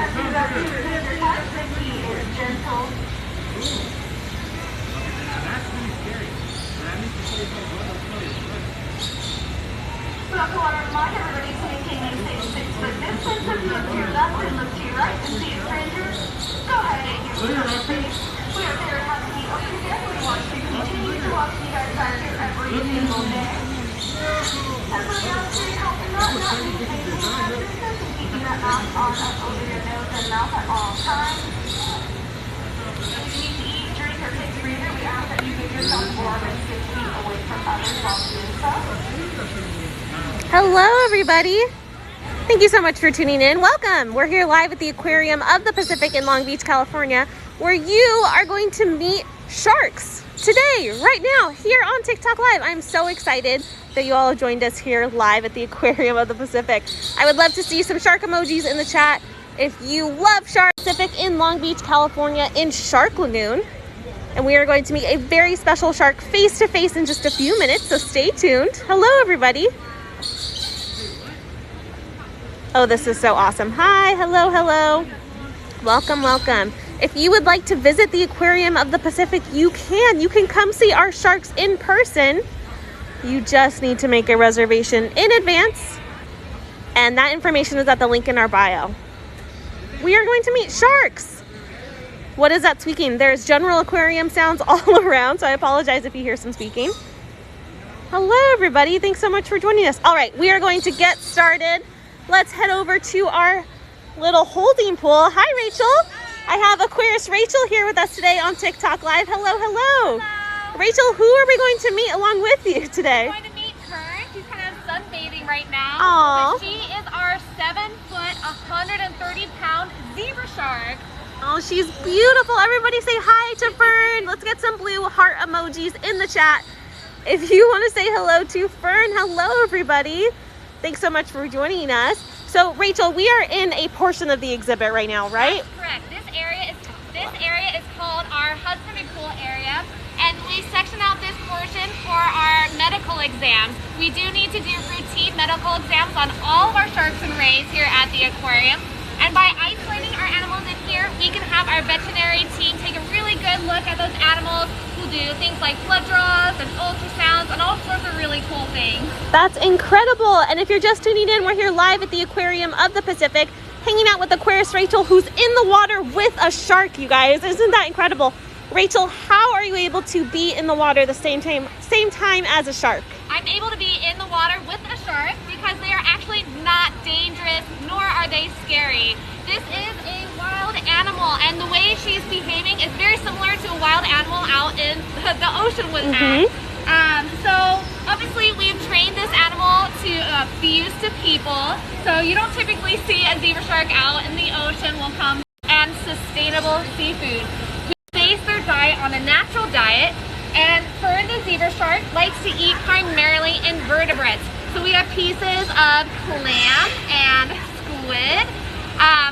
So I want to remind everybody to maintain a safe 6-foot distance. If you look to your left and look to your right and see a stranger, go ahead and use your space. We are very happy to help you there. We want to continue to welcome you guys back here every single day. And for the opportunity to help you not maintain social distance and keeping that mask on up over your nose and mouth at all times. If you need to eat, drink, or take a breather, we ask that you get yourself 4 and 6 feet away from others while doing so. Hello everybody. Thank you so much for tuning in. Welcome. We're here live at the Aquarium of the Pacific in Long Beach, California, where you are going to meet sharks today, right now, here on TikTok Live. I'm so excited that you all have joined us here live at the Aquarium of the Pacific. I would love to see some shark emojis in the chat if you love Shark Pacific in Long Beach, California, in Shark Lagoon. And we are going to meet a very special shark face-to-face in just a few minutes, so stay tuned. Hello everybody. Oh, this is so awesome. Hi, hello, hello. Welcome, welcome. If you would like to visit the Aquarium of the Pacific, you can. You can come see our sharks in person. You just need to make a reservation in advance. And that information is at the link in our bio. We are going to meet sharks. What is that squeaking? There's general aquarium sounds all around, so I apologize if you hear some squeaking. Hello, everybody. Thanks so much for joining us. All right, we are going to get started. Let's head over to our little holding pool. Hi, Rachel. I have Aquarius Rachel here with us today on TikTok Live. Hello, hello. Hello. Rachel, who are we going to meet along with you today? We're going to meet her. She's kind of sunbathing right now. Aww. But she is our 7-foot, 130-pound zebra shark. Oh, she's beautiful. Everybody say hi to Fern. Let's get some blue heart emojis in the chat. If you want to say hello to Fern, hello, everybody. Thanks so much for joining us. So, Rachel, we are in a portion of the exhibit right now, right? That's correct. This area is called our Husbandry Pool area, and we section out this portion for our medical exams. We do need to do routine medical exams on all of our sharks and rays here at the aquarium. And by isolating our animals in here, we can have our veterinary team take a really good look at those animals who do things like blood draws and ultrasounds and all sorts of really cool things. That's incredible. And if you're just tuning in, we're here live at the Aquarium of the Pacific, hanging out with Aquarius Rachel, who's in the water with a shark, you guys. Isn't that incredible? Rachel, how are you able to be in the water the same time as a shark? I'm able to be in the water with a shark because they are actually not dangerous, nor are they scary. This is a wild animal, and the way she's behaving is very similar to a wild animal out in the ocean with us. So obviously we've trained this animal to be used to people. So you don't typically see a zebra shark out in the ocean will come and sustainable seafood. We base their diet on a natural diet. And Fern the zebra shark likes to eat primarily invertebrates. So we have pieces of clam and squid,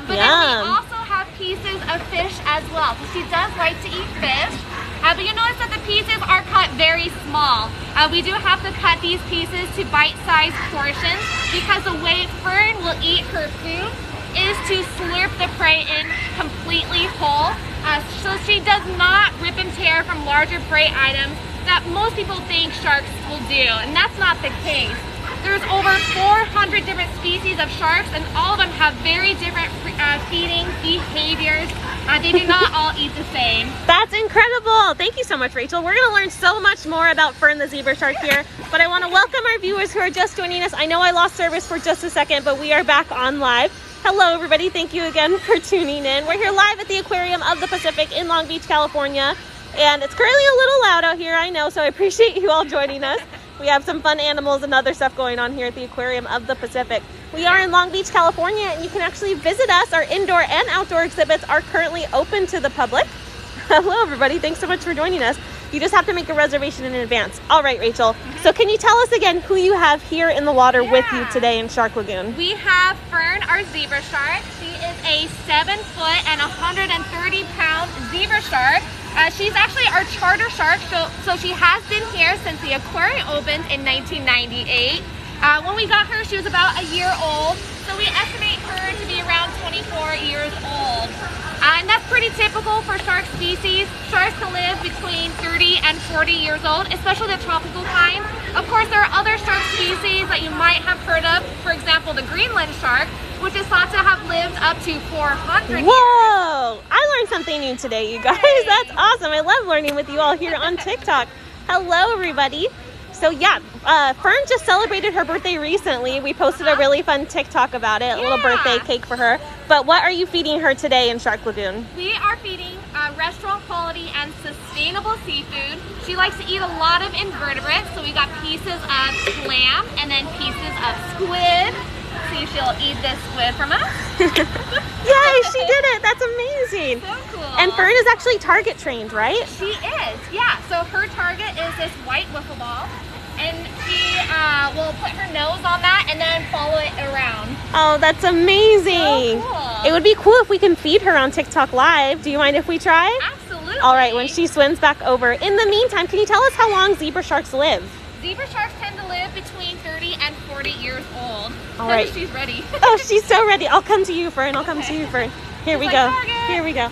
but then we also have pieces of fish as well. So she does like to eat fish, but you notice that the pieces are cut very small. We do have to cut these pieces to bite-sized portions because the way Fern will eat her food is to slurp the prey in completely whole. So she does not rip and tear from larger prey items that most people think sharks will do, and that's not the case. There's over 400 different species of sharks, and all of them have very different feeding behaviors. They do not all eat the same. That's incredible. Thank you so much, Rachel. We're going to learn so much more about Fern the zebra shark here, but I want to welcome our viewers who are just joining us. I know I lost service for just a second, but we are back on live. Hello, everybody. Thank you again for tuning in. We're here live at the Aquarium of the Pacific in Long Beach, California, and it's currently a little loud out here, I know, so I appreciate you all joining us. We have some fun animals and other stuff going on here at the Aquarium of the Pacific. We are in Long Beach, California, and you can actually visit us. Our indoor and outdoor exhibits are currently open to the public. Hello, everybody. Thanks so much for joining us. You just have to make a reservation in advance. All right, Rachel. So can you tell us again who you have here in the water with you today in Shark Lagoon? We have Fern, our zebra shark. She is a 7-foot and 130-pound zebra shark. She's actually our charter shark, so she has been here since the aquarium opened in 1998. When we got her, she was about a year old, so we estimate her to be around 24 years old. And that's pretty typical for shark species. Sharks can live between 30 and 40 years old, especially the tropical kind. Of course, there are other shark species that you might have heard of. For example, the Greenland shark, which is thought to have lived up to 400 years. Whoa! I learned something new today, you guys. That's awesome. I love learning with you all here on TikTok. Hello, everybody. So yeah, Fern just celebrated her birthday recently. We posted a really fun TikTok about it, a little birthday cake for her. But what are you feeding her today in Shark Lagoon? We are feeding restaurant quality and sustainable seafood. She likes to eat a lot of invertebrates, so we got pieces of clam and then pieces of squid. See if she'll eat this squid from us. Yay, she did it. That's amazing. So cool. And Fern is actually target trained, right? She is, yeah. So her target is this white wiffle ball. And she will put her nose on that and then follow it around. Oh, that's amazing. So cool. It would be cool if we can feed her on TikTok Live. Do you mind if we try? Absolutely. All right, when she swims back over. In the meantime, can you tell us how long zebra sharks live? Zebra sharks tend to live between 30 and 40 years old. All right. She's ready. Oh, she's so ready. I'll come to you, Fern. I'll come to you, Fern. Here we go. Target. Here we go.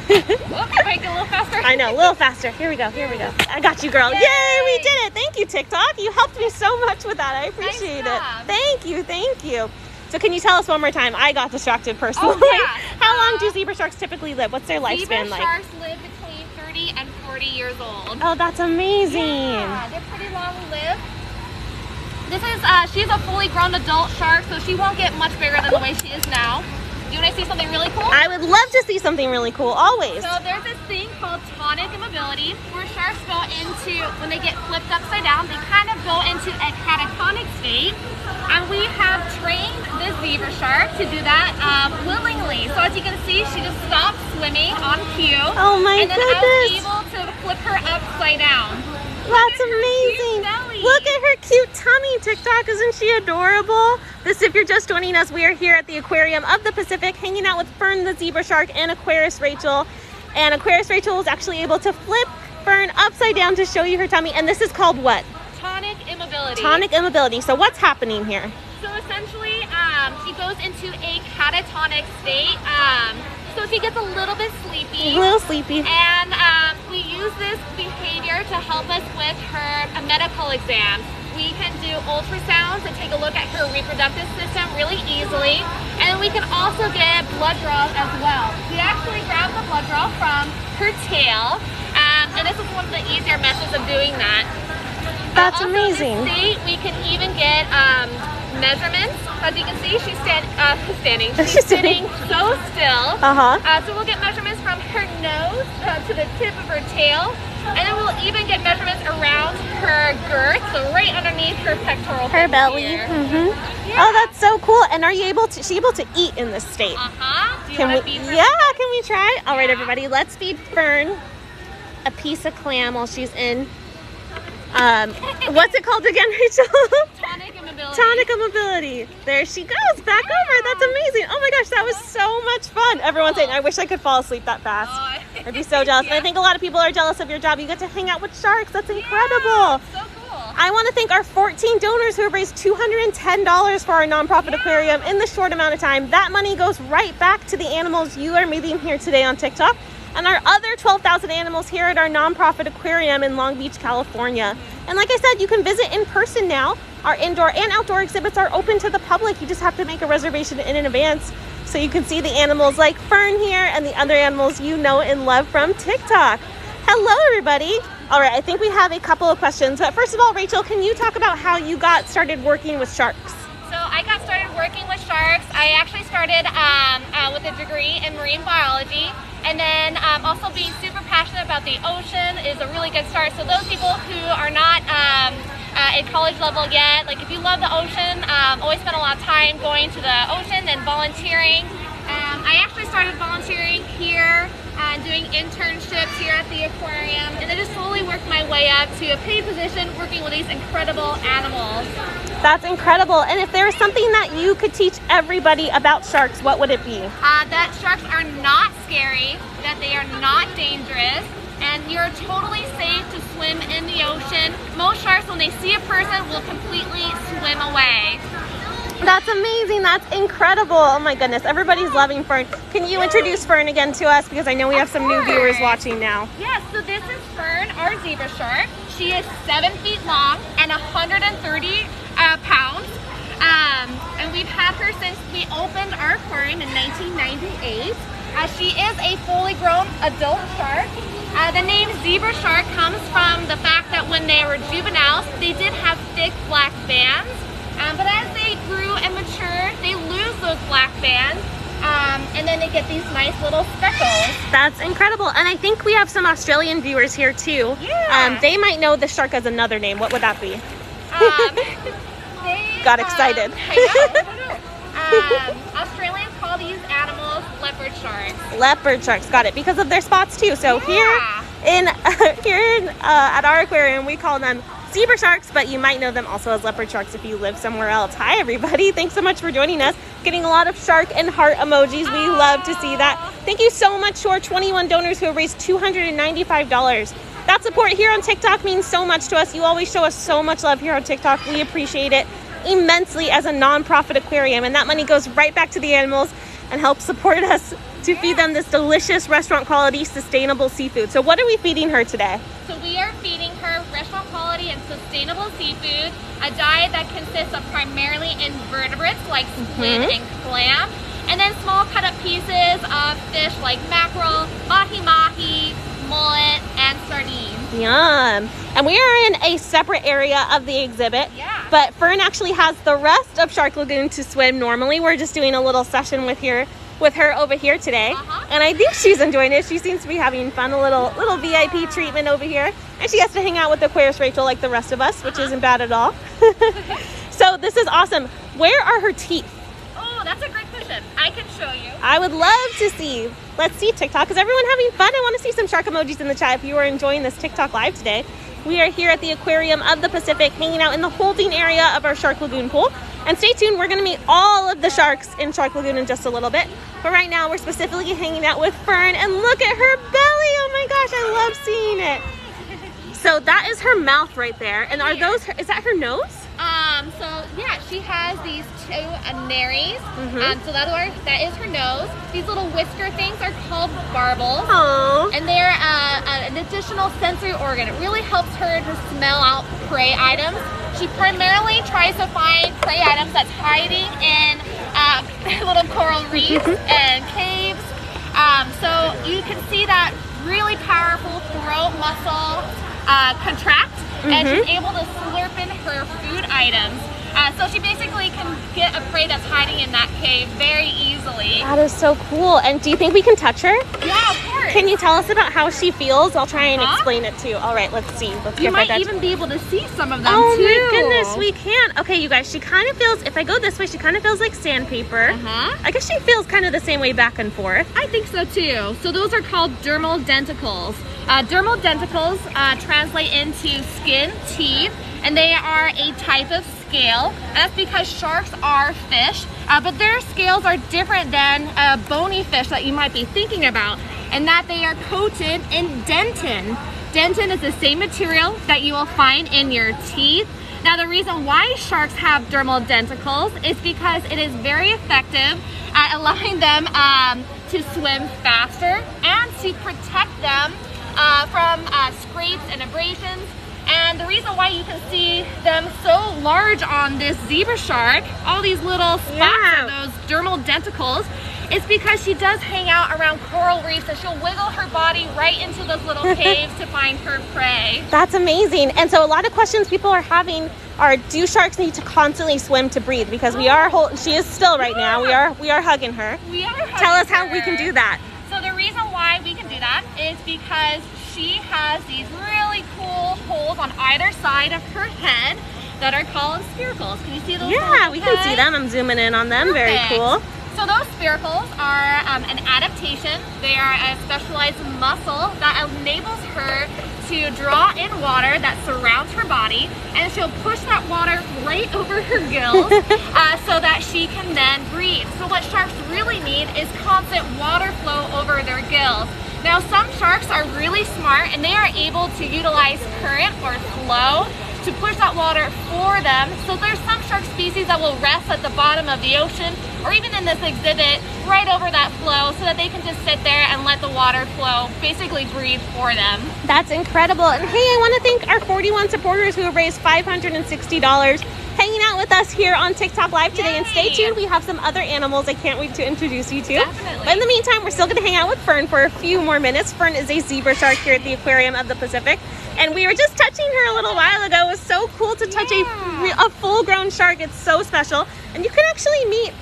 Oh, might go a little faster. I know, a little faster. Here we go. Here we go. I got you, girl. Yay, we did it. Thank you, TikTok. You helped me so much with that. I appreciate it. job. Thank you. Thank you. So can you tell us one more time? I got distracted personally. Oh, yeah. How long do zebra sharks typically live? What's their lifespan Zebra like? sharks live between 30 and 40 years old. Oh, that's amazing. Yeah, they're pretty long lived. This is, she's a fully grown adult shark, so she won't get much bigger than the way she is now. You want to see something really cool? I would love to see something really cool, always. So there's this thing called Tonic Mobility, where sharks go into, when they get flipped upside down, they kind of go into a catatonic state. And we have trained this zebra shark to do that willingly. So as you can see, she just stopped swimming on cue. Oh my and then goodness. I was able to flip her upside down. That's amazing. Look at her cute tummy, TikTok. Isn't she adorable? If you're just joining us, we are here at the Aquarium of the Pacific, hanging out with Fern the zebra shark and Aquarius Rachel. And Aquarius Rachel was actually able to flip Fern upside down to show you her tummy. And this is called what? Tonic Mobility. Tonic Mobility. So what's happening here? So essentially, she goes into a catatonic state. So she gets a little bit sleepy. A little sleepy. And we use this behavior to help us with her medical exams. We can do ultrasounds and take a look at her reproductive system really easily. And we can also get blood draws as well. We actually grab the blood draw from her tail. And this is one of the easier methods of doing that. That's also amazing. In this state, we can even get measurements. As you can see, she's standing. She's sitting so still. So we'll get measurements from her nose to the tip of her tail. And then we'll even get measurements around her girth, so right underneath her pectoral fin belly. here. Yeah. Oh, that's so cool. And are you able to, she able to eat in this state? Do you Can want we, to feed her? yeah, can we try? All right, everybody, let's feed Fern a piece of clam while she's in, what's it called again, Rachel? Tonic Mobility. Tonic Mobility. There she goes, back over. That's amazing. Oh my gosh, that was so much fun. Everyone's saying, I wish I could fall asleep that fast. I'd be so jealous. And I think a lot of people are jealous of your job. You get to hang out with sharks. That's incredible. So cool. I want to thank our 14 donors who have raised $210 for our nonprofit aquarium in the short amount of time. That money goes right back to the animals you are meeting here today on TikTok and our other 12,000 animals here at our nonprofit aquarium in Long Beach, California. And like I said, you can visit in person now. Our indoor and outdoor exhibits are open to the public. You just have to make a reservation in advance so you can see the animals like Fern here and the other animals you know and love from TikTok. Hello, everybody. All right, I think we have a couple of questions. But first of all, Rachel, can you talk about how you got started working with sharks? So I got started working with sharks. I actually started with a degree in marine biology. And then also being super passionate about the ocean is a really good start. So those people who are not at college level yet, like if you love the ocean, always spend a lot of time going to the ocean and volunteering. I actually started volunteering here, doing internships here at the aquarium, and then just slowly worked my way up to a paid position working with these incredible animals. That's incredible. And if there was something that you could teach everybody about sharks, what would it be? That sharks are not scary, that they are not dangerous, and and you're totally safe to swim in the ocean. Most sharks, when they see a person, will completely swim away. That's amazing. That's incredible. Oh my goodness. Everybody's loving Fern. Can you introduce Fern again to us? Because I know we have some new viewers watching now. Yes, so this is Fern, our zebra shark. She is 7 feet long and 130 pounds. And we've had her since we opened our aquarium in 1998. She is a fully grown adult shark. The name zebra shark comes from the fact that when they were juveniles, they did have thick black bands. But as they grew and matured, they lose those black bands. And then they get these nice little speckles. That's incredible. And I think we have some Australian viewers here too. Yeah. They might know the shark as another name. What would that be? Got excited. I know. Australians call these animals leopard sharks. Leopard sharks, got it, because of their spots too. So Yeah. here at our aquarium, we call them zebra sharks, but you might know them also as leopard sharks if you live somewhere else. Hi everybody, thanks so much for joining us. Getting a lot of shark and heart emojis. We love to see that. Thank you so much to our 21 donors who have raised $295. That support here on TikTok means so much to us. You always show us so much love here on TikTok. We appreciate it immensely as a non-profit aquarium, and that money goes right back to the animals and helps support us to feed them this delicious restaurant quality sustainable seafood. So what are we feeding her today? So we are feeding her restaurant quality and sustainable seafood, a diet that consists of primarily invertebrates like squid and clam, and then small cut up pieces of fish like mackerel, mahi-mahi, mullet, and sardines. Yum. And we are in a separate area of the exhibit. Yeah. But Fern actually has the rest of Shark Lagoon to swim normally. We're just doing a little session with her over here today. And I think she's enjoying it. She seems to be having fun, a little VIP treatment over here. And she has to hang out with Aquarius Rachel like the rest of us, which isn't bad at all. So this is awesome. Where are her teeth? Oh, that's a great question. I can show you. I would love to see. Let's see TikTok. Is everyone having fun? I want to see some shark emojis in the chat if you are enjoying this TikTok live today. We are here at the Aquarium of the Pacific, hanging out in the holding area of our Shark Lagoon pool. And stay tuned, we're going to meet all of the sharks in Shark Lagoon in just a little bit. But right now, we're specifically hanging out with Fern, and look at her belly. Oh my gosh, I love seeing it. So that is her mouth right there. And are those, is that her nose? So yeah, she has these two nares. So that is her nose. These little whisker things are called barbels. Oh. And they're an additional sensory organ. It really helps her to smell out prey items. She primarily tries to find prey items that's hiding in little coral reefs and caves. So you can see that really powerful throat muscle contract, and she's able to slurp in her food items. So she basically can get a prey that's hiding in that cave very easily. That is so cool. And do you think we can touch her? Yeah, of course. Can you tell us about how she feels? I'll try and explain it too. All right, let's see. Let's You get might right even be able to see some of them Oh too. my goodness, we can. Okay, you guys, she kind of feels, if I go this way, she kind of feels like sandpaper. I guess she feels kind of the same way back and forth. I think so too. So those are called dermal denticles. Dermal denticles translate into skin, teeth, and they are a type of scale. And that's because sharks are fish, but their scales are different than bony fish that you might be thinking about, and that they are coated in dentin. Dentin is the same material that you will find in your teeth. Now the reason why sharks have dermal denticles is because it is very effective at allowing them to swim faster and to protect them from scrapes and abrasions. And the reason why you can see them so large on this zebra shark, all these little spots of those dermal denticles, is because she does hang out around coral reefs, and she'll wiggle her body right into those little caves to find her prey. That's amazing. And so a lot of questions people are having are, do sharks need to constantly swim to breathe? Because she is still right now. We are hugging her. We are hugging Tell us how her. we can do that. So the reason why we can do that is because she has these really cool holes on either side of her head that are called spiracles. Can you see those? Yeah, we can see them. I'm zooming in on them. Very cool. So those spiracles are an adaptation. They are a specialized muscle that enables her to draw in water that surrounds her body, and she'll push that water right over her gills so that she can then breathe. So what sharks really need is constant water flow over their gills. Now some sharks are really smart and they are able to utilize current or flow to push that water for them. So there's some shark species that will rest at the bottom of the ocean, or even in this exhibit, right over that flow, so that they can just sit there and let the water flow, basically breathe for them. That's incredible. And hey, I want to thank our 41 supporters who have raised $560 hanging out with us here on TikTok Live today. And stay tuned, we have some other animals I can't wait to introduce you to. Definitely. But in the meantime, we're still going to hang out with Fern for a few more minutes. Fern is a zebra shark here at the Aquarium of the Pacific. And we were just touching her a little while ago. It was so cool to touch a full-grown shark. It's so special. And you can actually meet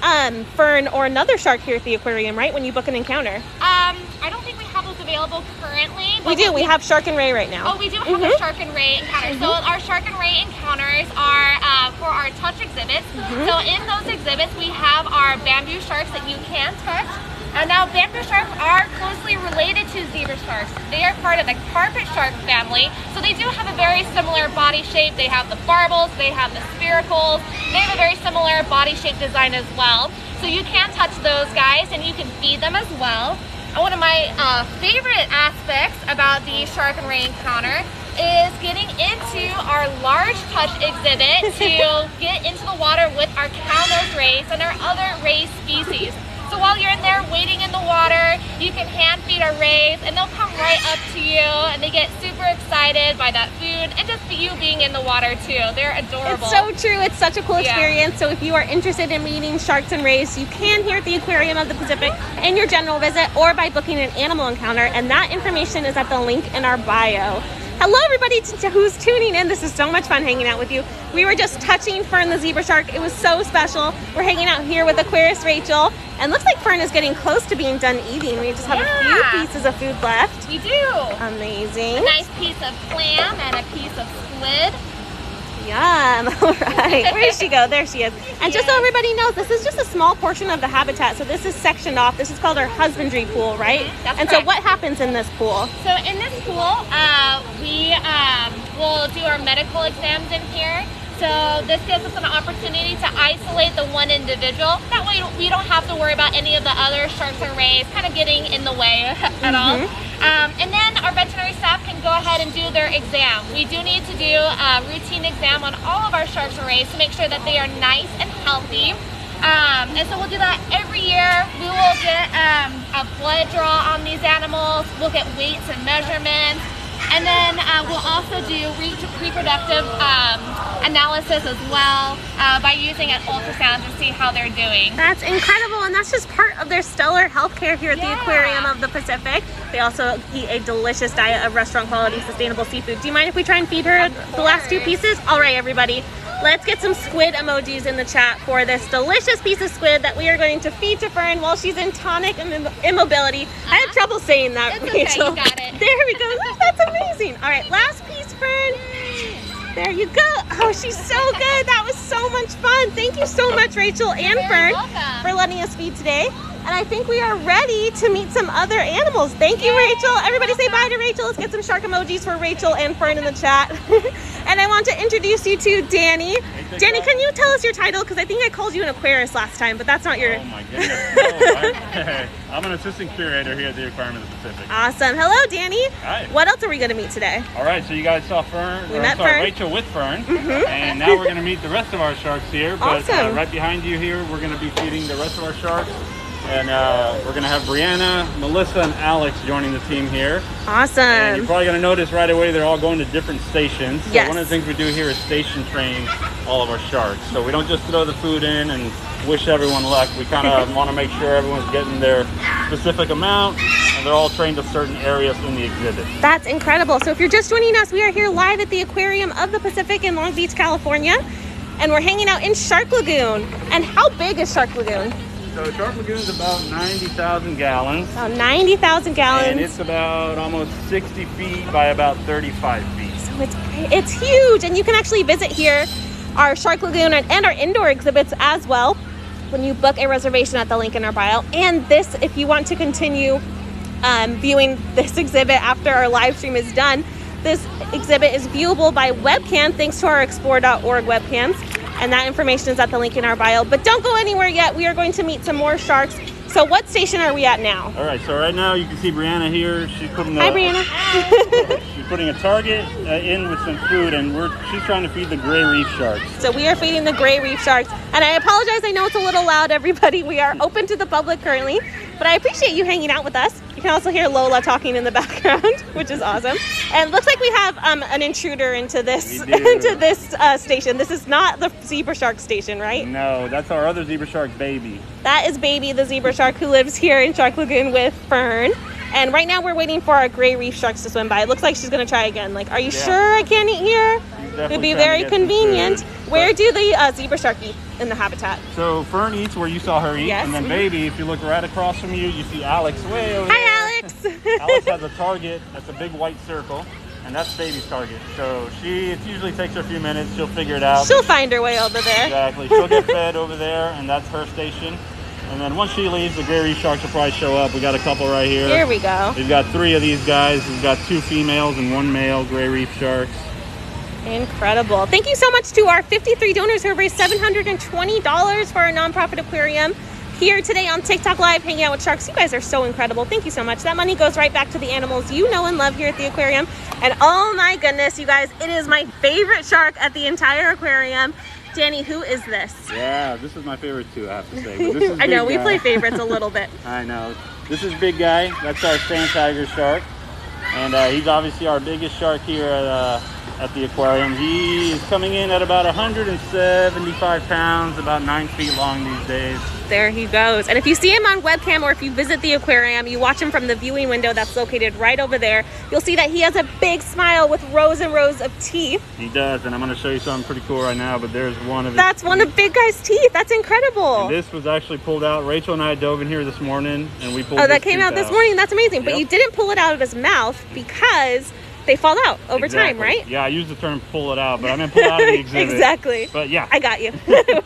Fern or another shark here at the aquarium, right, when you book an encounter? I don't think we have those available currently. We do. We have Shark and Ray right now. Oh, we do have a Shark and Ray encounter. So our Shark and Ray encounters are for our touch exhibits. So in those exhibits, we have our bamboo sharks that you can touch. And now bamboo sharks are closely related to zebra sharks. They are part of the carpet shark family. So they do have a very similar body shape. They have the barbels, they have the spiracles. They have a very similar body shape design as well. So you can touch those guys and you can feed them as well. And one of my favorite aspects about the Shark and Ray encounter is getting into our large touch exhibit to get into the water with our cow-nosed rays and our other ray species. So while you're in there waiting in the water, you can hand feed our rays and they'll come right up to you and they get super excited by that food and just you being in the water too. They're adorable. It's so true. It's such a cool experience. So if you are interested in meeting sharks and rays, you can here at the Aquarium of the Pacific in your general visit or by booking an animal encounter. And that information is at the link in our bio. Hello everybody who's tuning in. This is so much fun hanging out with you. We were just touching Fern the zebra shark. It was so special. We're hanging out here with Aquarist Rachel. And looks like Fern is getting close to being done eating. We just have a few pieces of food left. We do. Amazing. A nice piece of clam and a piece of squid. Yum. All right. Where did she go? There she is. And just so everybody knows, this is just a small portion of the habitat. So this is sectioned off. This is called our Husbandry Pool, right? That's and correct. So what happens in this pool? So in this pool, we will do our medical exams in here. So this gives us an opportunity to isolate the one individual. That way we don't have to worry about any of the other sharks or rays kind of getting in the way at all. And then our veterinary staff can go ahead and do their exam. We do need to do a routine exam on all of our sharks and rays to make sure that they are nice and healthy. And so we'll do that every year. We will get a blood draw on these animals. We'll get weights and measurements. And then we'll also do reproductive analysis as well by using an ultrasound to see how they're doing. That's incredible, and that's just part of their stellar healthcare here at the Aquarium of the Pacific. They also eat a delicious diet of restaurant quality sustainable seafood. Do you mind if we try and feed her the last two pieces? All right, everybody. Let's get some squid emojis in the chat for this delicious piece of squid that we are going to feed to Fern while she's in tonic immobility. I had trouble saying that, It's okay, Rachel. you got it. There we go. Look, that's amazing. All right, last piece, Fern. There you go. Oh, she's so good. That was so much fun. Thank you so much, Rachel and Fern, for letting us feed today. And I think we are ready to meet some other animals. Thank you, Rachel. Everybody say bye to Rachel. Let's get some shark emojis for Rachel and Fern in the chat. And I want to introduce you to Danny. Danny, can you tell us your title? Because I think I called you an Aquarist last time, but that's not your... Oh my goodness. No, I'm an assistant curator here at the Aquarium of the Pacific. Awesome. Hello, Danny. Hi. What else are we going to meet today? All right, so you guys saw Fern. We met Fern. Rachel with Fern. And now we're going to meet the rest of our sharks here. But Awesome. right behind you here, we're going to be feeding the rest of our sharks. And we're going to have Brianna, Melissa, and Alex joining the team here. Awesome. And you're probably going to notice right away they're all going to different stations. So Yes. one of the things we do here is station train all of our sharks. So we don't just throw the food in and wish everyone luck. We kind of want to make sure everyone's getting their specific amount and they're all trained to certain areas in the exhibit. That's incredible. So if you're just joining us, we are here live at the Aquarium of the Pacific in Long Beach, California. And we're hanging out in Shark Lagoon. And how big is Shark Lagoon? So Shark Lagoon is about 90,000 gallons. About 90,000 gallons. And it's about almost 60 feet by about 35 feet. So it's huge. And you can actually visit here our Shark Lagoon and our indoor exhibits as well when you book a reservation at the link in our bio. And this, if you want to continue viewing this exhibit after our live stream is done, this exhibit is viewable by webcam thanks to our explore.org webcams. And that information is at the link in our bio. But don't go anywhere yet. We are going to meet some more sharks. So what station are we at now? All right, so right now you can see Brianna here. She's putting Hi, Brianna. she's putting a target in with some food, and she's trying to feed the gray reef sharks. So we are feeding the gray reef sharks. And I apologize, I know it's a little loud, everybody. We are open to the public currently, but I appreciate you hanging out with us. You can also hear Lola talking in the background, which is awesome. And it looks like we have an intruder into this station. This is not the zebra shark station, right? No, that's our other zebra shark baby. That is Baby, the zebra shark who lives here in Shark Lagoon with Fern. And right now we're waiting for our gray reef sharks to swim by. It looks like she's going to try again. Like, are you sure I can't eat here? It would be very convenient. Where do the zebra shark eat in the habitat? So Fern eats where you saw her eat. Yes. And then Baby, if you look right across from you, you see Alex way over there. Hi, Alex. Alex has a target. That's a big white circle. And that's Baby's target. So it usually takes her a few minutes. She'll figure it out. She'll find her way over there. Exactly. She'll get fed over there, and that's her station. And then once she leaves, the gray reef sharks will probably show up. We got a couple right here. Here we go. We've got 3 of these guys. We've got 2 females and 1 male gray reef sharks. Incredible. Thank you so much to our 53 donors who have raised $720 for our nonprofit aquarium here today on TikTok Live, hanging out with sharks. You guys are so incredible. Thank you so much. That money goes right back to the animals you know and love here at the aquarium. And oh my goodness, you guys, it is my favorite shark at the entire aquarium. Danny, who is this? Yeah, this is my favorite too, I have to say. But this is I know, Big we play favorites a little bit. I know. This is Big Guy. That's our sand tiger shark. And he's obviously our biggest shark here at the aquarium. He is coming in at about 175 pounds, about 9 feet long these days. There he goes. And if you see him on webcam or if you visit the aquarium, you watch him from the viewing window that's located right over there, you'll see that he has a big smile with rows and rows of teeth. He does, and I'm going to show you something pretty cool right now, but there's one of his That's one of Big Guy's teeth. That's incredible. And this was actually pulled out. Rachel and I dove in here this morning, and we pulled that came out this morning. That's amazing. But Yep. you didn't pull it out of his mouth because they fall out over time, right? Yeah, I used the term pull it out, but I meant pull out of the exhibit. Exactly. But yeah. I got you.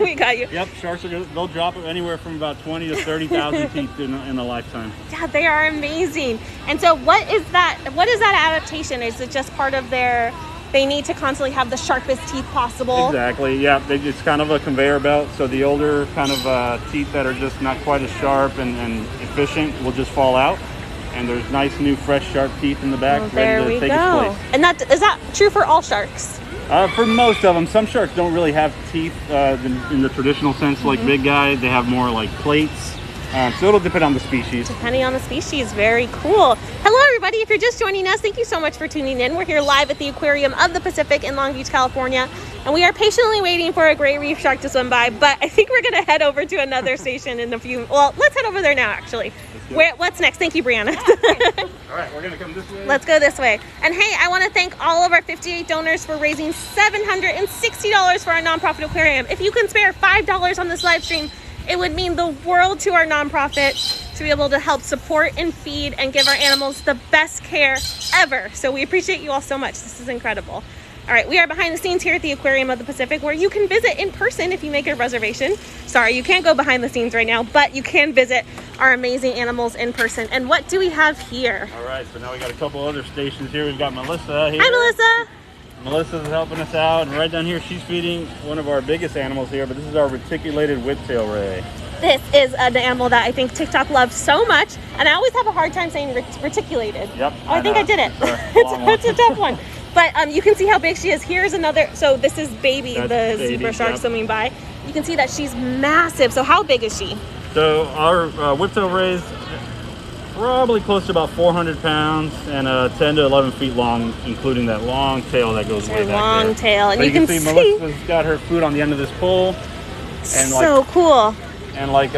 We got you. Yep, sharks they'll drop anywhere from about 20 to 30,000 teeth in a lifetime. Yeah, they are amazing. And so what is that adaptation? Is it just part of they need to constantly have the sharpest teeth possible? Exactly, yeah. It's kind of a conveyor belt, so the older kind of teeth that are just not quite as sharp and efficient will just fall out. And there's nice new fresh sharp teeth in the back ready to take its place. And is that true for all sharks? For most of them. Some sharks don't really have teeth in the traditional sense like Big Guy. They have more like plates. So it'll depend on the species. Depending on the species. Very cool. Hello, everybody. If you're just joining us, thank you so much for tuning in. We're here live at the Aquarium of the Pacific in Long Beach, California. And we are patiently waiting for a gray reef shark to swim by. But I think we're going to head over to another station in a few. Well, let's head over there now, actually. What's next? Thank you, Brianna. All right, we're going to come this way. Let's go this way. And hey, I want to thank all of our 58 donors for raising $760 for our nonprofit aquarium. If you can spare $5 on this live stream, it would mean the world to our nonprofit to be able to help support and feed and give our animals the best care ever. So we appreciate you all so much. This is incredible. All right, we are behind the scenes here at the Aquarium of the Pacific, where you can visit in person if you make a reservation. Sorry, you can't go behind the scenes right now, but you can visit our amazing animals in person. And what do we have here? All right, so now we got a couple other stations here. We've got Melissa here. Hi, Melissa. Melissa's helping us out, and right down here she's feeding one of our biggest animals here, but this is our reticulated whiptail ray. This is an animal that I think TikTok loves so much, and I always have a hard time saying reticulated. Yep. Oh, I think I did it. It's a tough one. But you can see how big she is. Here's another. So this is Baby, the zebra shark swimming by. You can see that she's massive. So how big is she? So our whiptail ray is probably close to about 400 pounds and 10 to 11 feet long, including that long tail that goes way back there. Long tail. And but you can see Melissa's got her food on the end of this pole. And so cool. And like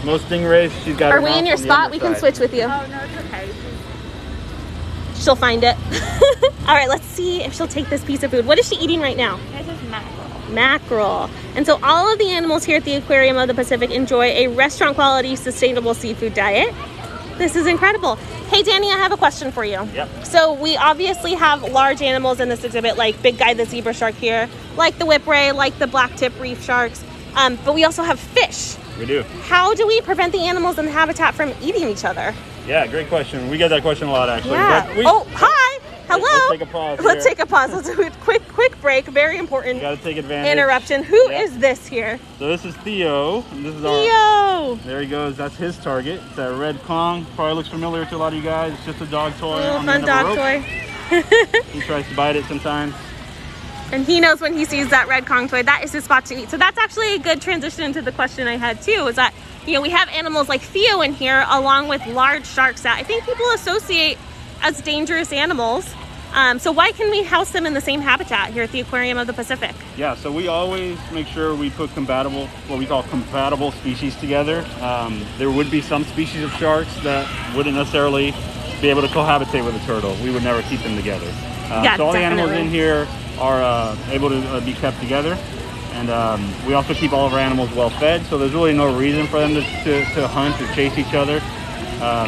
most stingrays, she's got her Are we in your spot? We can switch with you. Oh, no, it's okay. She'll find it. All right, let's see if she'll take this piece of food. What is she eating right now? This is mackerel. Mackerel. And so all of the animals here at the Aquarium of the Pacific enjoy a restaurant quality, sustainable seafood diet. This is incredible. Hey, Danny, I have a question for you. Yep. So we obviously have large animals in this exhibit, like Big Guy, the zebra shark here, like the whip ray, like the black tip reef sharks, but we also have fish. We do. How do we prevent the animals in the habitat from eating each other? Yeah, great question. We get that question a lot, actually. Yeah. But Oh, hi. Hello. Let's take a pause. Let's take a pause. Let's do a quick break. Very important. You gotta take advantage. Interruption. Who is this here? So this is Theo. And this is Theo. There he goes. That's his target. It's a red Kong. Probably looks familiar to a lot of you guys. It's just a dog toy. A little on the fun end of a dog rope. toy. He tries to bite it sometimes. And he knows when he sees that red Kong toy, that is his spot to eat. So that's actually a good transition into the question I had too, is that, you know, we have animals like Theo in here along with large sharks that I think people associate as dangerous animals. So why can we house them in the same habitat here at the Aquarium of the Pacific? Yeah, so we always make sure we put compatible, what we call compatible species together. There would be some species of sharks that wouldn't necessarily be able to cohabitate with a turtle. We would never keep them together. Yeah, so all the animals definitely. in here are able to be kept together. And we also keep all of our animals well fed, so there's really no reason for them to hunt or chase each other.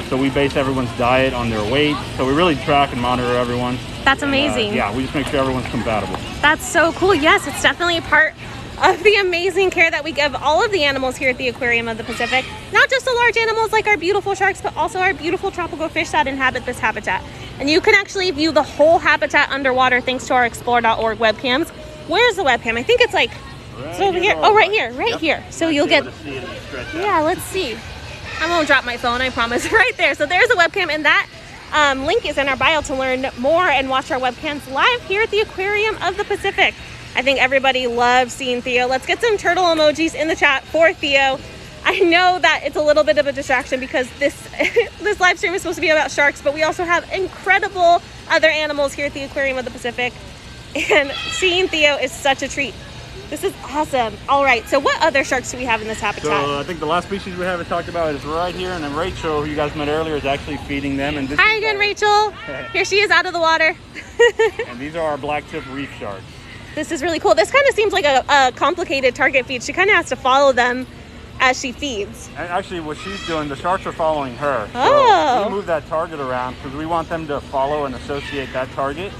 So we base everyone's diet on their weight. So we really track and monitor everyone. That's amazing. Yeah, we just make sure everyone's compatible. That's so cool. Yes, it's definitely a part of the amazing care that we give all of the animals here at the Aquarium of the Pacific. Not just the large animals like our beautiful sharks, but also our beautiful tropical fish that inhabit this habitat. And you can actually view the whole habitat underwater thanks to our explore.org webcams. Where's the webcam? I think it's like, it's over here. Oh, right here, right here. So you'll get, yeah, let's see. I won't drop my phone, I promise. Right there. So there's a webcam, and that link is in our bio to learn more and watch our webcams live here at the Aquarium of the Pacific. I think everybody loves seeing Theo. Let's get some turtle emojis in the chat for Theo. I know that it's a little bit of a distraction because this this live stream is supposed to be about sharks, but we also have incredible other animals here at the Aquarium of the Pacific. And seeing Theo is such a treat. This is awesome. All right, so what other sharks do we have in this habitat? So I think the last species we haven't talked about is right here, and then Rachel, who you guys met earlier, is actually feeding them. And this Hi again, Rachel. Here she is out of the water. And these are our black-tip reef sharks. This is really cool. This kind of seems like a complicated target feed. She kind of has to follow them as she feeds. And actually, what she's doing, the sharks are following her. Oh. So we move that target around because we want them to follow and associate that target.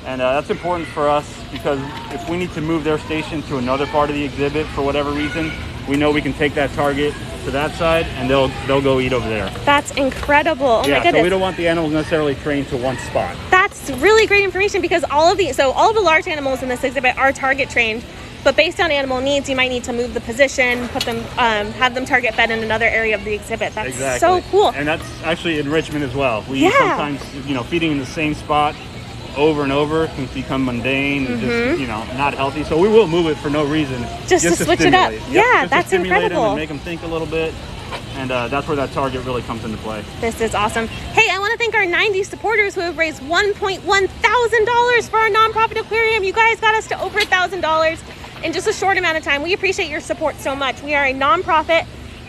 And that's important for us because if we need to move their station to another part of the exhibit for whatever reason, we know we can take that target to that side and they'll go eat over there. That's incredible. Oh yeah, my goodness. So we don't want the animals necessarily trained to one spot. That's really great information because all of the large animals in this exhibit are target trained, but based on animal needs, you might need to move the position, put them, have them target fed in another area of the exhibit. That's exactly. So cool. And that's actually enrichment as well. We sometimes, feeding in the same spot over and over can become mundane and just, not healthy. So we will move it for no reason. Just to switch it up. Yep, Yeah, just that's to stimulate incredible. them and make them think a little bit. And that's where that target really comes into play. This is awesome. Hey, I want to thank our 90 supporters who have raised $1,100 for our nonprofit aquarium. You guys got us to over $1,000 in just a short amount of time. We appreciate your support so much. We are a nonprofit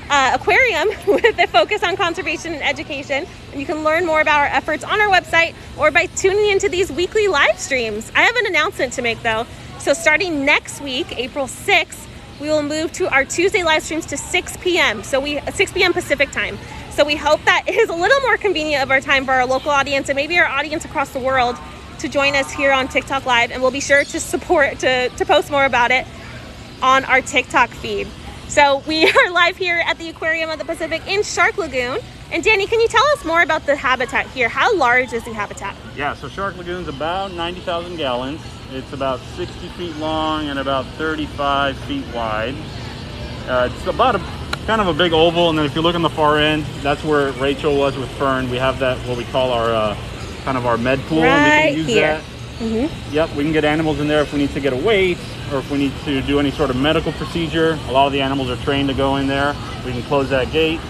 aquarium with a focus on conservation and education. And you can learn more about our efforts on our website or by tuning into these weekly live streams. I have an announcement to make though. So starting next week, April 6th, we will move to our Tuesday live streams to 6 p.m. So 6 p.m. Pacific time. So we hope that it is a little more convenient of our time for our local audience and maybe our audience across the world to join us here on TikTok Live. And we'll be sure to to post more about it on our TikTok feed. So we are live here at the Aquarium of the Pacific in Shark Lagoon. And Danny, can you tell us more about the habitat here? How large is the habitat? Yeah, so Shark Lagoon's about 90,000 gallons. It's about 60 feet long and about 35 feet wide. It's about kind of a big oval, and then if you look on the far end, that's where Rachel was with Fern. We have that, what we call our kind of our med pool, and we can use that. Yep, we can get animals in there if we need to get a weight or if we need to do any sort of medical procedure. A lot of the animals are trained to go in there. We can close that gate,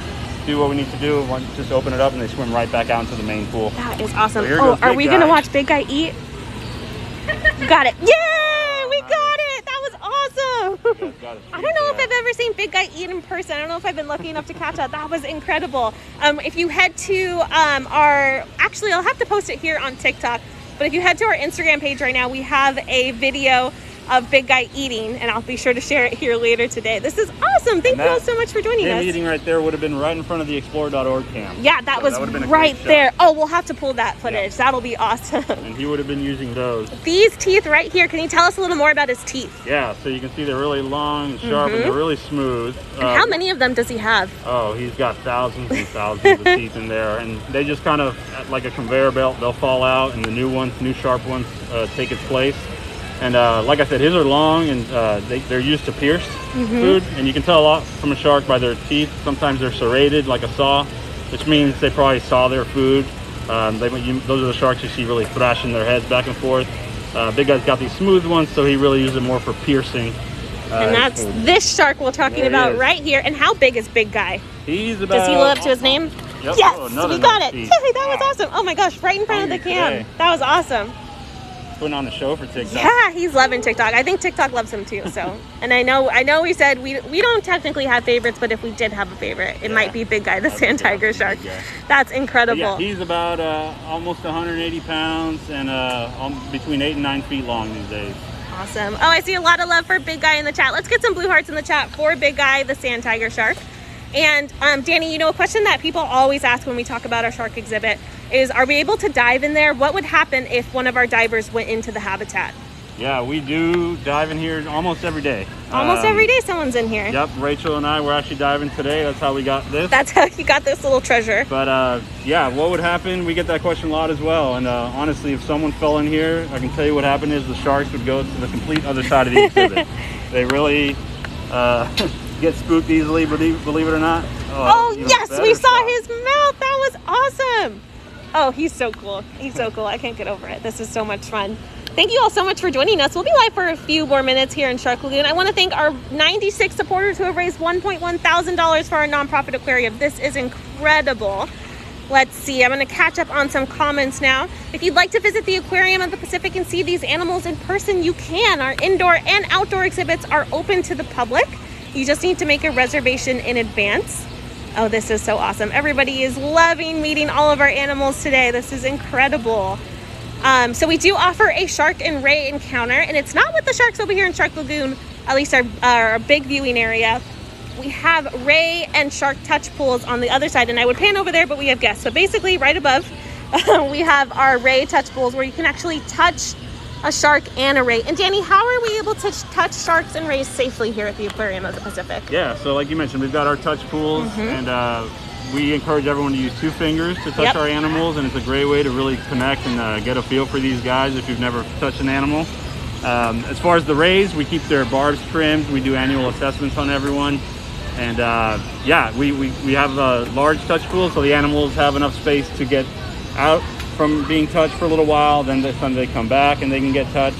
do what we need to do, just open it up, and they swim right back out into the main pool. That is awesome. So are we going to watch Big Guy eat? Got it. Yay! We got it! That was awesome! I don't know if I've ever seen Big Guy eat in person. I don't know if I've been lucky enough to catch that. That was incredible. If you head to actually I'll have to post it here on TikTok, but if you head to our Instagram page right now, we have a video of Big Guy eating, and I'll be sure to share it here later today. This is awesome. Thank you all so much for joining us. Him eating right there would have been right in front of the Explore.org cam. Yeah, that was right there. Oh, we'll have to pull that footage. Yeah. That'll be awesome. And he would have been using those. These teeth right here, can you tell us a little more about his teeth? Yeah, so you can see they're really long and sharp, and they're really smooth. And how many of them does he have? Oh, he's got thousands and thousands of teeth in there, and they just kind of, like a conveyor belt, they'll fall out, and the new sharp ones take its place. And like I said, his are long, and they're used to pierce food, and you can tell a lot from a shark by their teeth. Sometimes they're serrated like a saw, which means they probably saw their food. Those are the sharks you see really thrashing their heads back and forth. Big Guy's got these smooth ones, so he really uses it more for piercing. And that's this shark we're talking about right here. And how big is Big Guy? He's about... Does he live up to his name? Yep. Yes, Oh, we got it. That was awesome. Oh my gosh, right in front of the cam. Today. That was awesome. Putting on a show for TikTok. Yeah, he's loving TikTok. I think TikTok loves him too. So, and I know we said we don't technically have favorites, but if we did have a favorite, it might be Big Guy, the sand tiger shark. That's incredible. But yeah, he's about almost 180 pounds and between 8 and 9 feet long these days. Awesome. Oh, I see a lot of love for Big Guy in the chat. Let's get some blue hearts in the chat for Big Guy, the sand tiger shark. And Danny, you know, a question that people always ask when we talk about our shark exhibit is, are we able to dive in there? What would happen if one of our divers went into the habitat? Yeah, we do dive in here almost every day. Almost every day someone's in here. Yep, Rachel and I were actually diving today. That's how we got this. That's how you got this little treasure. But yeah, what would happen? We get that question a lot as well. And honestly, if someone fell in here, I can tell you what happened is the sharks would go to the complete other side of the exhibit. They really get spooked easily, believe it or not. Oh yes, we saw his mouth. That was awesome. Oh, he's so cool. He's so cool. I can't get over it. This is so much fun. Thank you all so much for joining us. We'll be live for a few more minutes here in Shark Lagoon. I want to thank our 96 supporters who have raised $1,100 for our nonprofit aquarium. This is incredible. Let's see. I'm going to catch up on some comments now. If you'd like to visit the Aquarium of the Pacific and see these animals in person, you can. Our indoor and outdoor exhibits are open to the public. You just need to make a reservation in advance. Oh, this is so awesome. Everybody is loving meeting all of our animals today. This is incredible. So we do offer a shark and ray encounter, and it's not with the sharks over here in Shark Lagoon, at least our big viewing area. We have ray and shark touch pools on the other side, and I would pan over there, but we have guests. So basically right above, we have our ray touch pools where you can actually touch a shark and a ray. And Danny, how are we able to touch sharks and rays safely here at the Aquarium of the Pacific? Yeah, so like you mentioned, we've got our touch pools, and we encourage everyone to use 2 fingers to touch our animals, and it's a great way to really connect and get a feel for these guys if you've never touched an animal. As far as the rays, we keep their barbs trimmed. We do annual assessments on everyone. And yeah, we have a large touch pool, so the animals have enough space to get out from being touched for a little while, then they come back and they can get touched.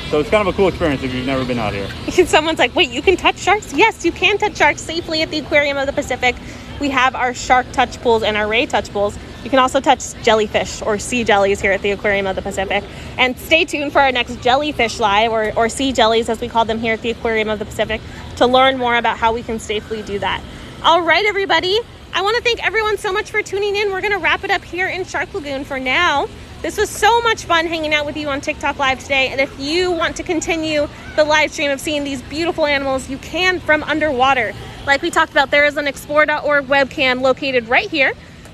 So it's kind of a cool experience if you've never been out here. Someone's like, wait, you can touch sharks? Yes, you can touch sharks safely at the Aquarium of the Pacific. We have our shark touch pools and our ray touch pools. You can also touch jellyfish or sea jellies here at the Aquarium of the Pacific. And stay tuned for our next jellyfish live, or sea jellies as we call them here at the Aquarium of the Pacific, to learn more about how we can safely do that. All right, everybody. I want to thank everyone so much for tuning in. We're going to wrap it up here in Shark Lagoon for now. This was so much fun hanging out with you on TikTok Live today. And if you want to continue the live stream of seeing these beautiful animals, you can from underwater. Like we talked about, there is an Explore.org webcam located right here,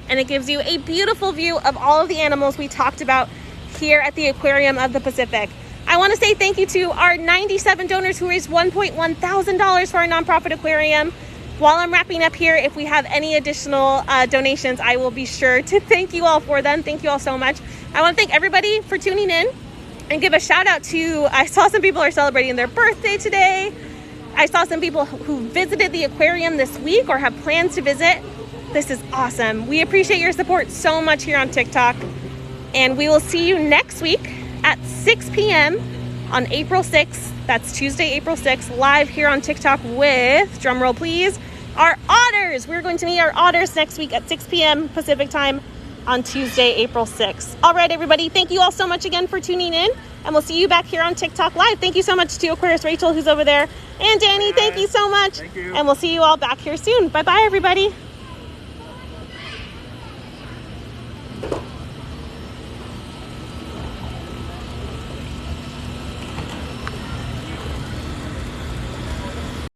and it gives you a beautiful view of all of the animals we talked about here at the Aquarium of the Pacific. I want to say thank you to our 97 donors who raised $1,100 for our nonprofit aquarium. While I'm wrapping up here, if we have any additional donations, I will be sure to thank you all for them. Thank you all so much. I want to thank everybody for tuning in and give a shout out to, I saw some people are celebrating their birthday today. I saw some people who visited the aquarium this week or have plans to visit. This is awesome. We appreciate your support so much here on TikTok. And we will see you next week at 6 p.m. on April 6th. That's Tuesday, April 6th, live here on TikTok with, drumroll please, our otters. We're going to meet our otters next week at 6 p.m. Pacific time on Tuesday, April 6th. All right, everybody. Thank you all so much again for tuning in, and we'll see you back here on TikTok Live. Thank you so much to Aquarius Rachel, who's over there, and Danny. Thank you so much. Thank you. And we'll see you all back here soon. Bye-bye, everybody.